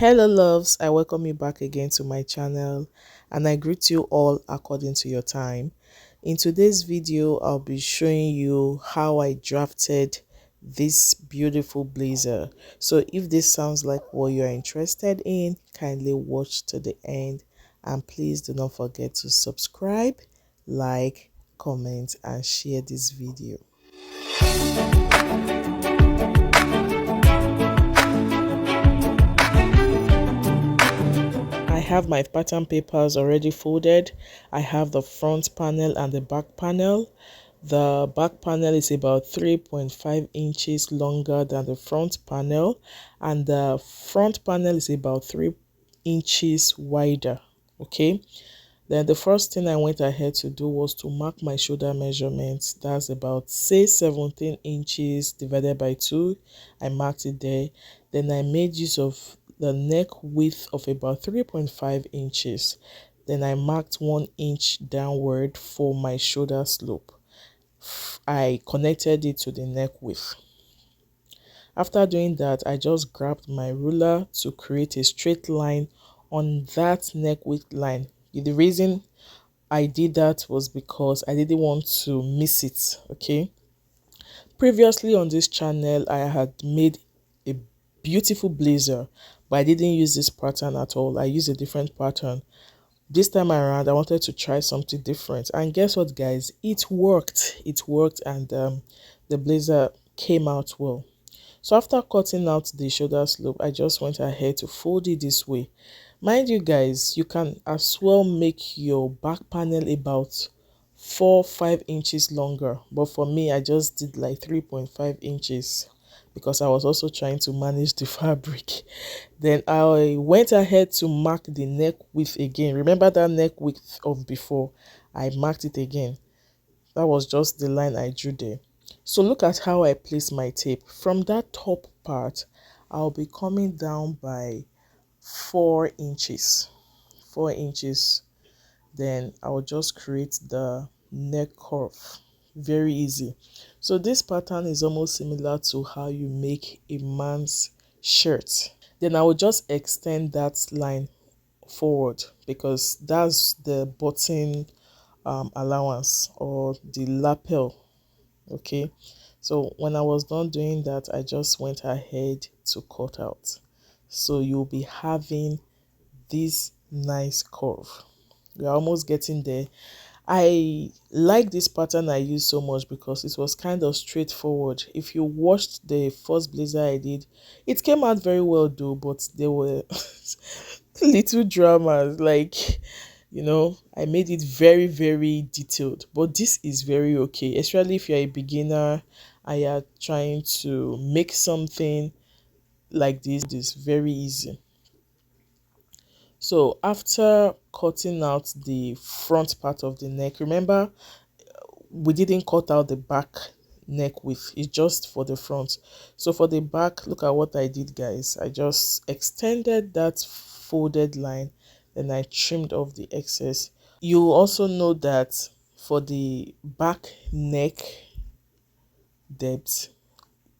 Hello loves, I welcome you back again to my channel and I greet you all according to your time. In today's video, I'll be showing you how I drafted this beautiful blazer. So if this sounds like what you're interested in, kindly watch to the end and please do not forget to subscribe, like, comment and share this video. I have my pattern papers already folded. I have the front panel and the back panel. The back panel is about 3.5 inches longer than the front panel, and the front panel is about 3 inches wider. Okay, then the first thing I went ahead to do was to mark my shoulder measurements. That's about, say, 17 inches divided by 2. I marked it there. Then I made use of the neck width of about 3.5 inches. Then I marked 1 inch downward for my shoulder slope. I connected it to the neck width. After doing that, I just grabbed my ruler to create a straight line on that neck width line. The reason I did that was because I didn't want to miss it. Okay, previously on this channel I had made a beautiful blazer, but I didn't use this pattern at all. I used a different pattern. This time around I wanted to try something different, and guess what guys, it worked. And the blazer came out well. So after cutting out the shoulder slope, I just went ahead to fold it this way. Mind you guys, you can as well make your back panel about 4-5 inches longer, but for me I just did like 3.5 inches because I was also trying to manage the fabric. Then I went ahead to mark the neck width again. Remember that neck width of before? I marked it again. That was just the line I drew there. So look at how I place my tape. From that top part, I'll be coming down by 4 inches. 4 inches. Then I'll just create the neck curve. Very easy. So this pattern is almost similar to how you make a man's shirt. Then I will just extend that line forward because that's the button allowance or the lapel. Okay, so when I was done doing that, I just went ahead to cut out. So you'll be having this nice curve. We're almost getting there. I like this pattern I used so much because it was kind of straightforward. If you watched the first blazer I did, it came out very well though, but there were little dramas, like, you know, I made it very, very detailed, but this is very okay, especially if you're a beginner and you're trying to make something like this very easy. So after cutting out the front part of the neck, remember we didn't cut out the back neck width, it's just for the front. So for the back, look at what I did guys. I just extended that folded line, then I trimmed off the excess. You also know that for the back neck depth,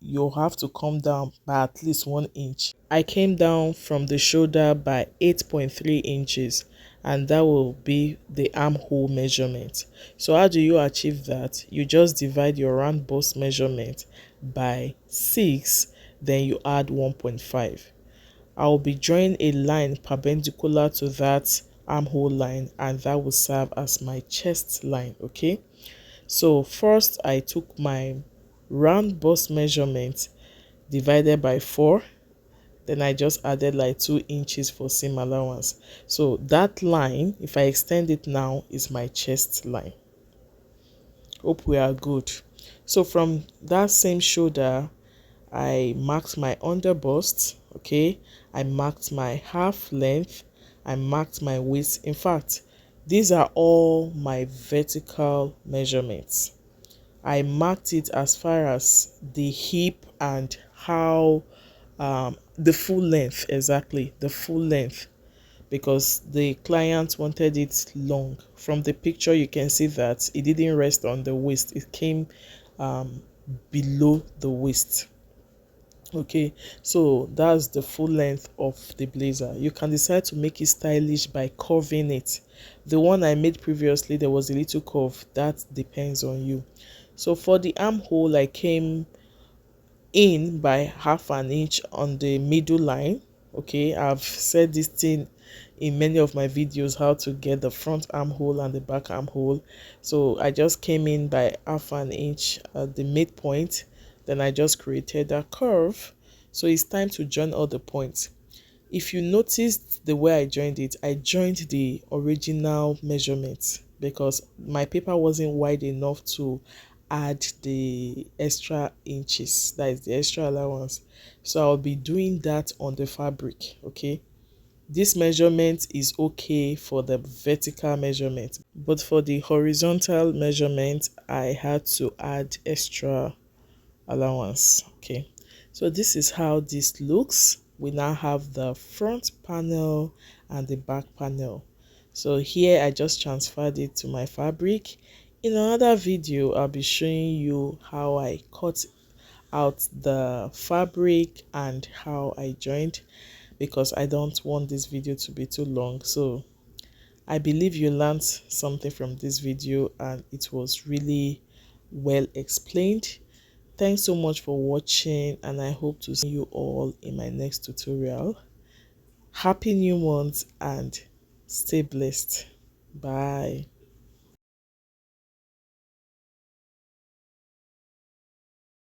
you'll have to come down by at least 1 inch. I came down from the shoulder by 8.3 inches, and that will be the armhole measurement. So how do you achieve that? You just divide your round bust measurement by 6, then you add 1.5. I will be drawing a line perpendicular to that armhole line, and that will serve as my chest line. Okay, so first I took my round bust measurement divided by 4, then I just added like 2 inches for seam allowance. So that line, if I extend it now, is my chest line. Hope we are good. So from that same shoulder, I marked my under bust. Okay, I marked my half length, I marked my waist. In fact, these are all my vertical measurements. I marked it as far as the hip and how the full length, exactly the full length, because the client wanted it long. From the picture you can see that it didn't rest on the waist, it came below the waist. Okay, so that's the full length of the blazer. You can decide to make it stylish by curving it. The one I made previously, there was a little curve. That depends on you. So for the armhole, I came in by half an inch on the middle line. Okay, I've said this thing in many of my videos, how to get the front armhole and the back armhole. So I just came in by half an inch at the midpoint, then I just created a curve. So it's time to join all the points. If you noticed the way I joined the original measurements because my paper wasn't wide enough to add the extra inches, that is the extra allowance. So I'll be doing that on the fabric. Okay, this measurement is okay for the vertical measurement, but for the horizontal measurement I had to add extra allowance. Okay, so this is how this looks. We now have the front panel and the back panel. So here I just transferred it to my fabric. In another video I'll be showing you how I cut out the fabric and how I joined, because I don't want this video to be too long. So I believe you learned something from this video and it was really well explained. Thanks so much for watching, and I hope to see you all in my next tutorial. Happy new month and stay blessed. Bye.